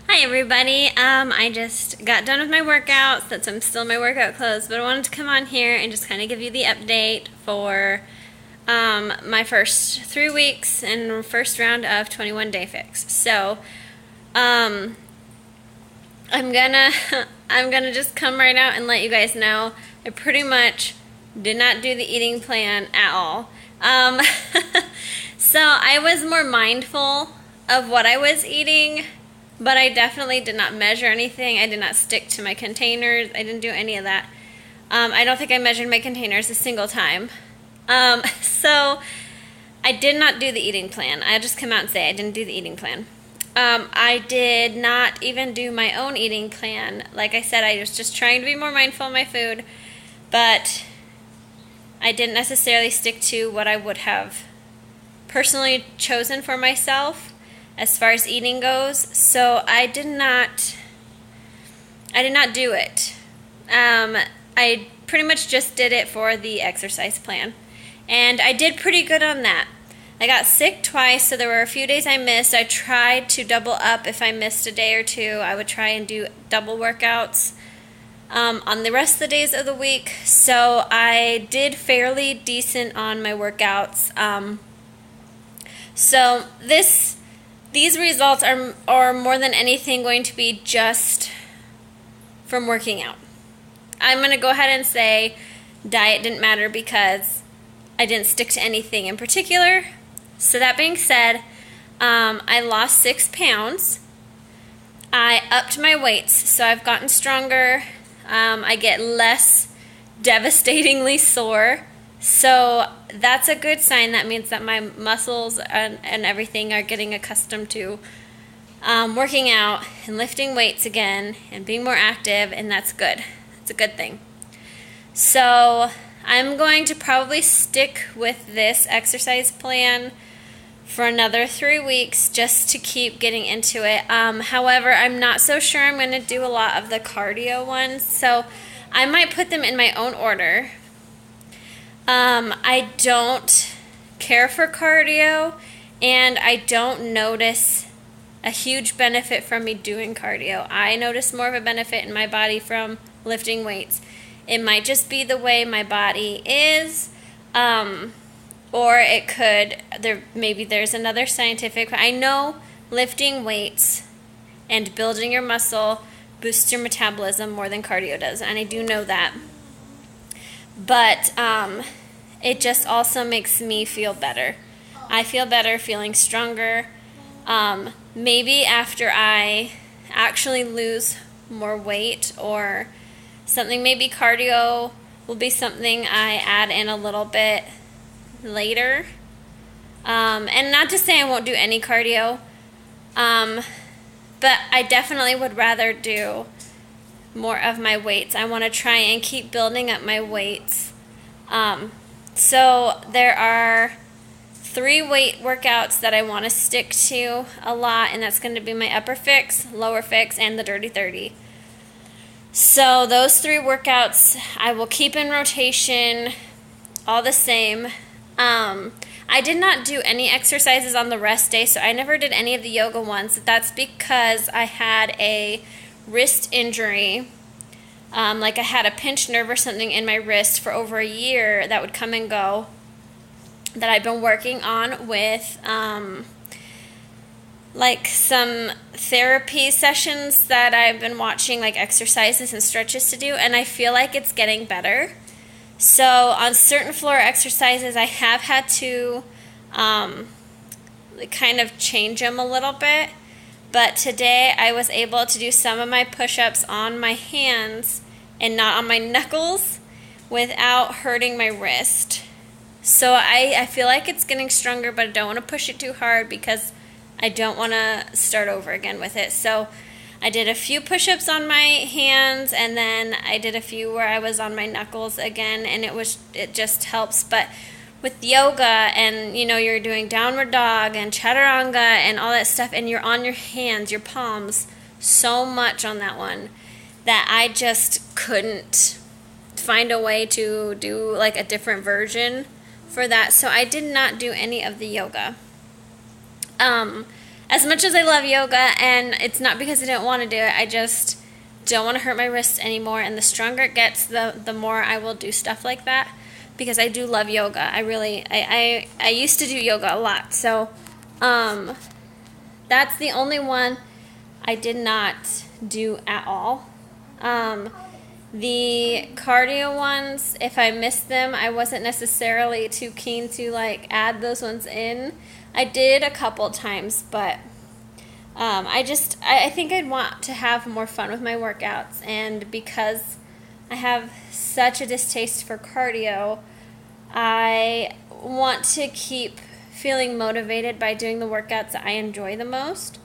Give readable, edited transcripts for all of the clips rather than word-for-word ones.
Hi everybody. I just got done with my workouts. That's I'm still in my workout clothes, but I wanted to come on here and just kind of give you the update for my first 3 weeks and first round of 21 Day Fix. So um, I'm gonna I'm gonna just come right out and let you guys know I pretty much did not do the eating plan at all. Um, so I was more mindful of what I was eating, but I definitely did not measure anything. I did not stick to my containers. I didn't do any of that. I don't think I measured my containers a single time. So I did not do the eating plan. I'll just come out and say I didn't do the eating plan. I did not even do my own eating plan. Like I said, I was just trying to be more mindful of my food, but I didn't necessarily stick to what I would have personally chosen for myself as far as eating goes. So I did not do it. I pretty much just did it for the exercise plan, and I did pretty good on that. I got sick twice, so there were a few days I missed. I tried to double up. If I missed a day or two, I would try and do double workouts on the rest of the days of the week. So I did fairly decent on my workouts. So these results are more than anything going to be just from working out. I'm going to go ahead and say diet didn't matter because I didn't stick to anything in particular. So that being said, I lost 6 pounds. I upped my weights, so I've gotten stronger. I get less devastatingly sore. So that's a good sign. That means that my muscles and everything are getting accustomed to working out and lifting weights again and being more active, and that's good. It's a good thing. So I'm going to probably stick with this exercise plan for another 3 weeks just to keep getting into it. However, I'm not so sure I'm going to do a lot of the cardio ones, so I might put them in my own order. I don't care for cardio, and I don't notice a huge benefit from me doing cardio. I notice more of a benefit in my body from lifting weights. It might just be the way my body is, or it could, maybe there's another scientific. I know lifting weights and building your muscle boosts your metabolism more than cardio does, and I do know that. But it just also makes me feel better. I feel better feeling stronger. Maybe after I actually lose more weight or something, maybe cardio will be something I add in a little bit later. And not to say I won't do any cardio, but I definitely would rather do more of my weights. I want to try and keep building up my weights. So there are 3 weight workouts that I want to stick to a lot, and that's going to be my upper fix, lower fix, and the dirty 30. So those 3 workouts I will keep in rotation, all the same. I did not do any exercises on the rest day, so I never did any of the yoga ones. That's because I had a wrist injury. Like I had a pinched nerve or something in my wrist for over a year that would come and go, that I've been working on with like some therapy sessions that I've been watching, like exercises and stretches to do, and I feel like it's getting better. So on certain floor exercises, I have had to kind of change them a little bit. But today I was able to do some of my push-ups on my hands and not on my knuckles without hurting my wrist. So I feel like it's getting stronger, but I don't want to push it too hard because I don't want to start over again with it. So I did a few push-ups on my hands, and then I did a few where I was on my knuckles again, and it just helps. But with yoga and, you're doing downward dog and chaturanga and all that stuff, and you're on your hands, your palms, so much on that one that I just couldn't find a way to do like a different version for that. So I did not do any of the yoga. as much as I love yoga, and it's not because I don't want to do it, I just don't want to hurt my wrists anymore. And the stronger it gets, the more I will do stuff like that, because I do love yoga. I used to do yoga a lot. So that's the only one I did not do at all. The cardio ones, if I missed them, I wasn't necessarily too keen to like add those ones in. I did a couple times, but I think I'd want to have more fun with my workouts, and because I have such a distaste for cardio, I want to keep feeling motivated by doing the workouts that I enjoy the most.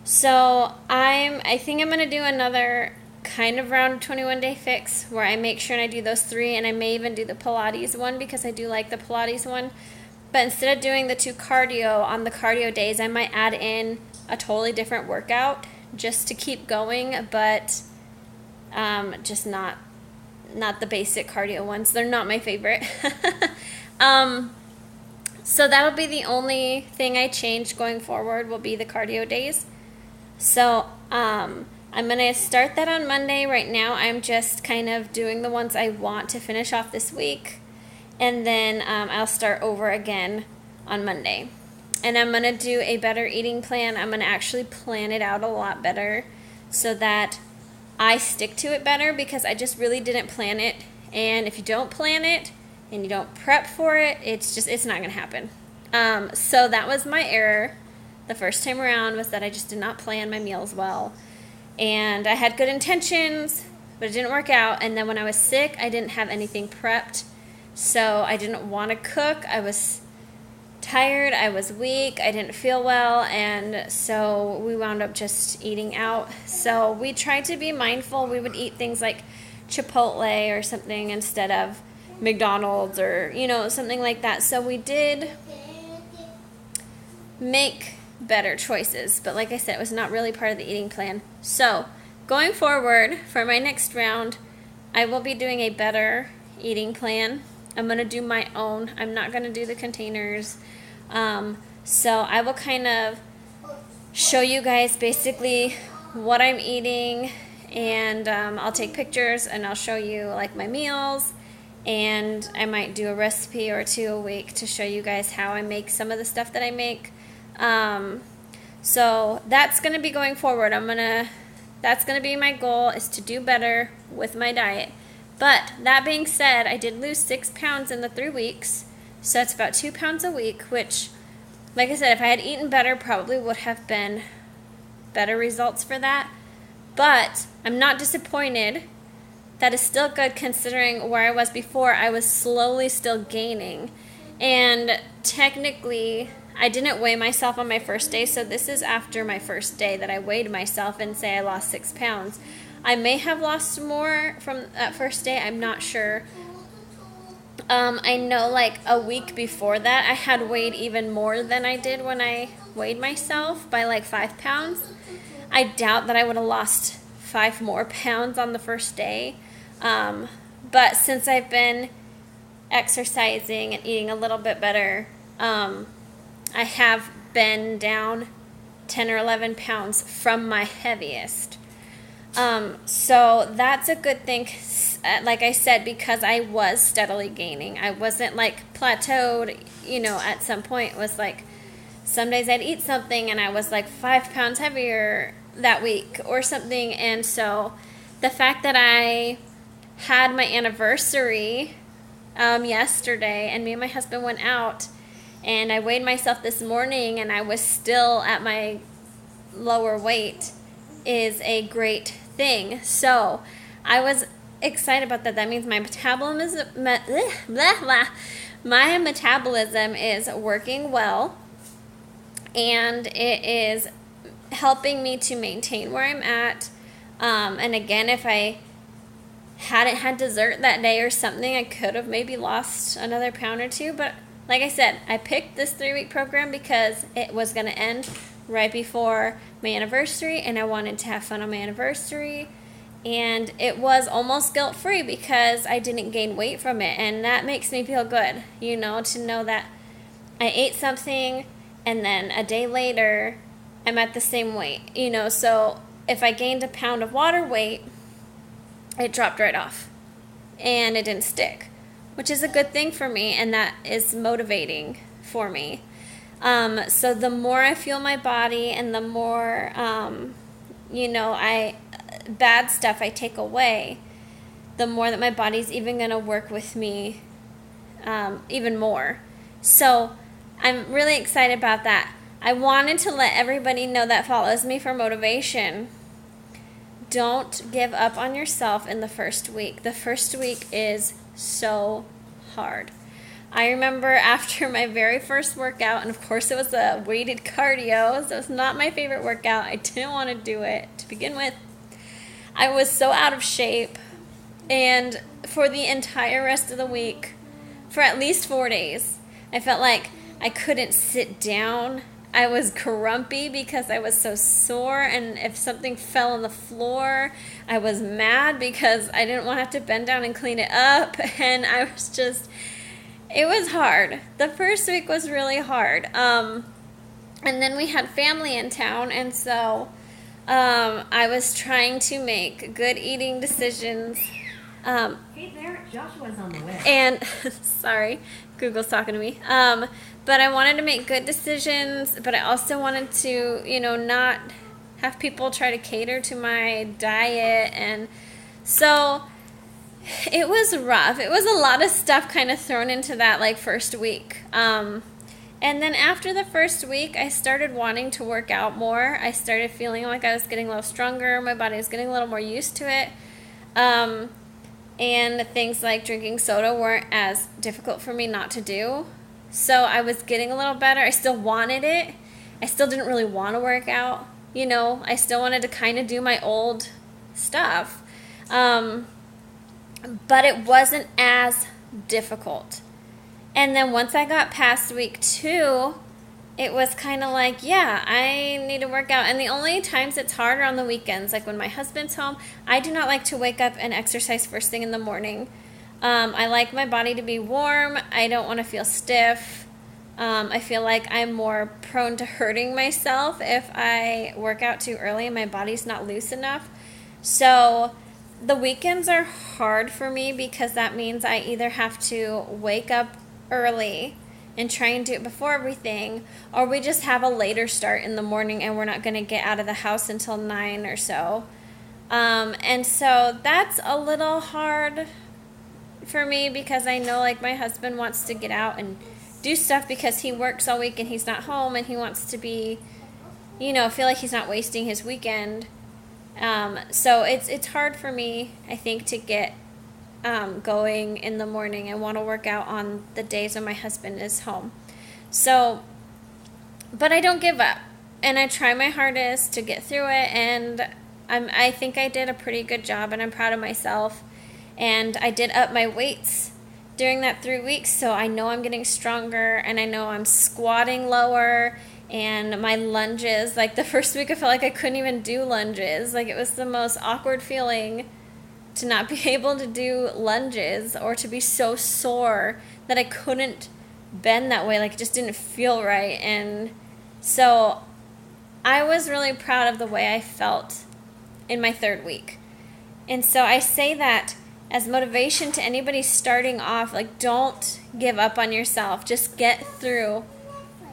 So I think I'm gonna do another kind of round 21 day fix where I make sure and I do those 3, and I may even do the Pilates one because I do like the Pilates one. But instead of doing the 2 cardio on the cardio days, I might add in a totally different workout just to keep going, but just not the basic cardio ones. They're not my favorite. So that'll be the only thing I change going forward, will be the cardio days. So I'm going to start that on Monday. Right now I'm just kind of doing the ones I want to finish off this week, and then I'll start over again on Monday. And I'm going to do a better eating plan. I'm going to actually plan it out a lot better so that I stick to it better, because I just really didn't plan it. And if you don't plan it and you don't prep for it, it's not going to happen. So that was my error the first time around, was that I just did not plan my meals well. And I had good intentions, but it didn't work out. And then when I was sick, I didn't have anything prepped. So I didn't want to cook. I was tired, I was weak, I didn't feel well, and so we wound up just eating out. So we tried to be mindful. We would eat things like Chipotle or something instead of McDonald's, or something like that. So we did make better choices, but like I said, it was not really part of the eating plan. So going forward for my next round, I will be doing a better eating plan. I'm going to do my own. I'm not going to do the containers. So I will kind of show you guys basically what I'm eating, and I'll take pictures and I'll show you like my meals, and I might do a recipe or 2 a week to show you guys how I make some of the stuff that I make. So that's going to be going forward. That's going to be my goal, is to do better with my diet. But that being said, I did lose 6 pounds in the 3 weeks, so that's about 2 pounds a week, which, like I said, if I had eaten better, probably would have been better results for that. But I'm not disappointed. That is still good considering where I was before. I was slowly still gaining. And technically, I didn't weigh myself on my first day, so this is after my first day that I weighed myself and say I lost 6 pounds. I may have lost more from that first day, I'm not sure. I know like a week before that, I had weighed even more than I did when I weighed myself, by like 5 pounds. I doubt that I would have lost 5 more pounds on the first day. But since I've been exercising and eating a little bit better, I have been down 10 or 11 pounds from my heaviest. So that's a good thing, like I said, because I was steadily gaining. I wasn't like plateaued, at some point. It was like some days I'd eat something and I was like 5 pounds heavier that week or something. And so the fact that I had my anniversary yesterday, and me and my husband went out, and I weighed myself this morning and I was still at my lower weight, is a great thing. So I was excited about that. That means my metabolism is working well, and it is helping me to maintain where I'm at. And again, if I hadn't had dessert that day or something, I could have maybe lost another pound or 2. But like I said, I picked this 3-week program because it was going to end right before my anniversary, and I wanted to have fun on my anniversary. And it was almost guilt-free because I didn't gain weight from it, and that makes me feel good, to know that I ate something and then a day later I'm at the same weight, so if I gained a pound of water weight, it dropped right off and it didn't stick, which is a good thing for me, and that is motivating for me. So the more I feel my body and the more, bad stuff I take away, the more that my body's even going to work with me even more. So I'm really excited about that. I wanted to let everybody know that follows me for motivation. Don't give up on yourself in the first week. The first week is so hard. I remember after my very first workout, and of course it was a weighted cardio, so it's not my favorite workout. I didn't want to do it to begin with. I was so out of shape, and for the entire rest of the week, for at least 4 days, I felt like I couldn't sit down. I was grumpy because I was so sore, and if something fell on the floor, I was mad because I didn't want to have to bend down and clean it up, and I was just, it was hard. The first week was really hard. And then we had family in town, and so I was trying to make good eating decisions. Hey there, Joshua's on the way. And, sorry, Google's talking to me. But I wanted to make good decisions, but I also wanted to, not have people try to cater to my diet. And so it was rough. It was a lot of stuff kind of thrown into that first week. And then after the first week, I started wanting to work out more. I started feeling like I was getting a little stronger. My body was getting a little more used to it. And things like drinking soda weren't as difficult for me not to do. So I was getting a little better. I still wanted it. I still didn't really want to work out. I still wanted to kind of do my old stuff. But it wasn't as difficult. And then once I got past week 2, it was kind of like, yeah, I need to work out. And the only times it's harder on the weekends, like when my husband's home. I do not like to wake up and exercise first thing in the morning. I like my body to be warm. I don't want to feel stiff. I feel like I'm more prone to hurting myself if I work out too early and my body's not loose enough. So the weekends are hard for me because that means I either have to wake up early and try and do it before everything, or we just have a later start in the morning and we're not going to get out of the house until 9 or so. And so that's a little hard for me because I know my husband wants to get out and do stuff because he works all week and he's not home, and he wants to be, feel like he's not wasting his weekend. So it's hard for me, I think, to get going in the morning and want to work out on the days when my husband is home. So, but I don't give up, and I try my hardest to get through it, and I think I did a pretty good job, and I'm proud of myself. And I did up my weights during that 3 weeks, so I know I'm getting stronger, and I know I'm squatting lower, and my lunges, the first week I felt like I couldn't even do lunges. It was the most awkward feeling to not be able to do lunges, or to be so sore that I couldn't bend that way. It just didn't feel right. And so I was really proud of the way I felt in my 3rd week. And so I say that as motivation to anybody starting off. Don't give up on yourself. Just get through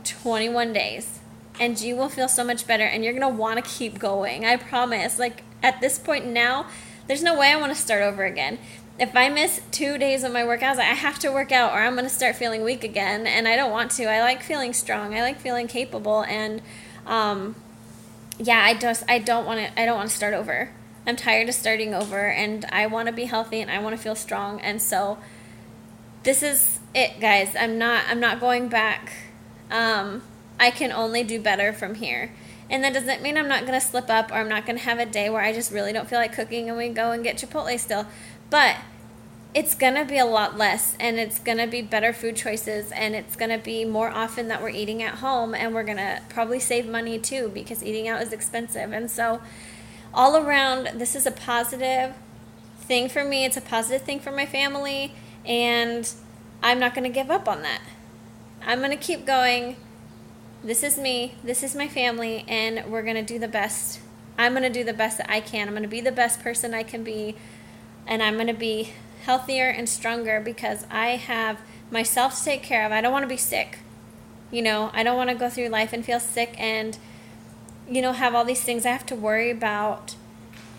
21 days and you will feel so much better, and you're going to want to keep going. I promise. At this point now, there's no way I want to start over again. If I miss 2 days of my workouts, I have to work out or I'm going to start feeling weak again, and I don't want to. I like feeling strong. I like feeling capable, and I don't want to start over. I'm tired of starting over, and I want to be healthy, and I want to feel strong. And so this is it, guys. I'm not going back. I can only do better from here. And that doesn't mean I'm not going to slip up, or I'm not going to have a day where I just really don't feel like cooking and we go and get Chipotle still. But it's going to be a lot less, and it's going to be better food choices, and it's going to be more often that we're eating at home, and we're going to probably save money too, because eating out is expensive. And so all around, this is a positive thing for me. It's a positive thing for my family, and I'm not going to give up on that. I'm going to keep going, this is me, this is my family, and we're going to do the best. I'm going to do the best that I can. I'm going to be the best person I can be, and I'm going to be healthier and stronger because I have myself to take care of. I don't want to be sick. You know, I don't want to go through life and feel sick and, you know, have all these things I have to worry about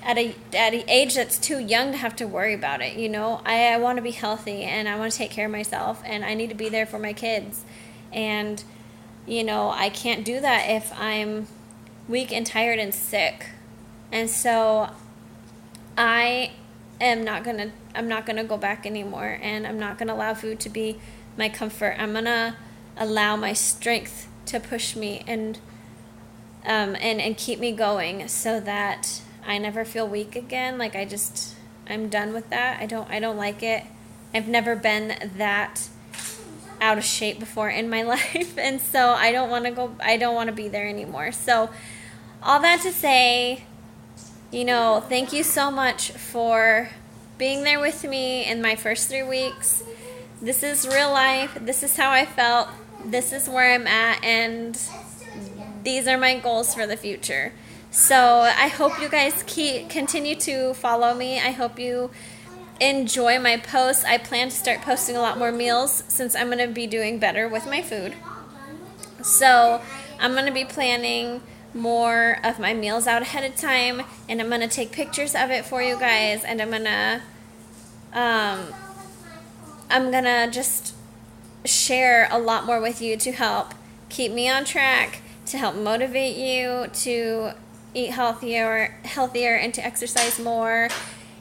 at an age that's too young to have to worry about it. You know, I want to be healthy and I want to take care of myself, and I need to be there for my kids. And, you know, I can't do that if I'm weak and tired and sick. And so I'm not gonna go back anymore, and I'm not gonna allow food to be my comfort. I'm gonna allow my strength to push me and keep me going so that I never feel weak again. Like I'm done with that. I don't like it. I've never been that out of shape before in my life, and so I don't want to be there anymore. So all that to say, you know, thank you so much for being there with me in my first 3 weeks. This is real life. This is how I felt. This is where I'm at, and these are my goals for the future. So I hope you guys continue to follow me. I hope you enjoy my posts. I plan to start posting a lot more meals since I'm going to be doing better with my food. So I'm going to be planning more of my meals out ahead of time, and I'm going to take pictures of it for you guys, and I'm going to just share a lot more with you to help keep me on track, to help motivate you to eat healthier and to exercise more.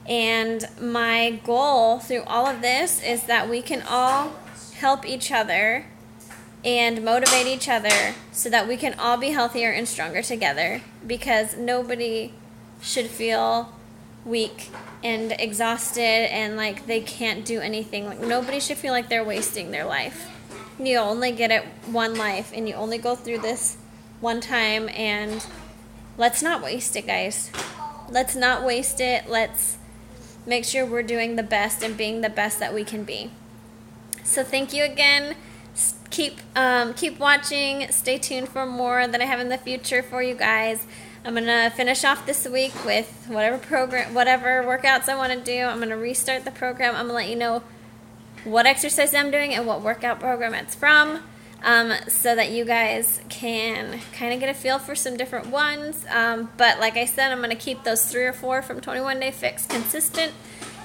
And my goal through all of this is that we can all help each other and motivate each other so that we can all be healthier and stronger together, because nobody should feel weak and exhausted and like they can't do anything. Like nobody should feel like they're wasting their life. You only get it one life, and you only go through this one time, and let's not waste it, guys. Let's not waste it. Let's make sure we're doing the best and being the best that we can be. So thank you again. Keep watching. Stay tuned for more that I have in the future for you guys. I'm gonna finish off this week with whatever workouts I want to do. I'm gonna restart the program. I'm gonna let you know what exercise I'm doing and what workout program it's from, so that you guys can kind of get a feel for some different ones. But like I said, I'm gonna keep those 3 or 4 from 21 Day Fix consistent,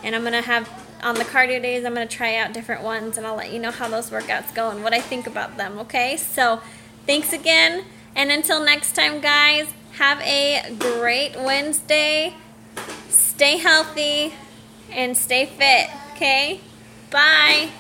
and I'm gonna have on the cardio days, I'm going to try out different ones, and I'll let you know how those workouts go and what I think about them, okay? So thanks again, and until next time, guys, have a great Wednesday. Stay healthy and stay fit, okay? Bye.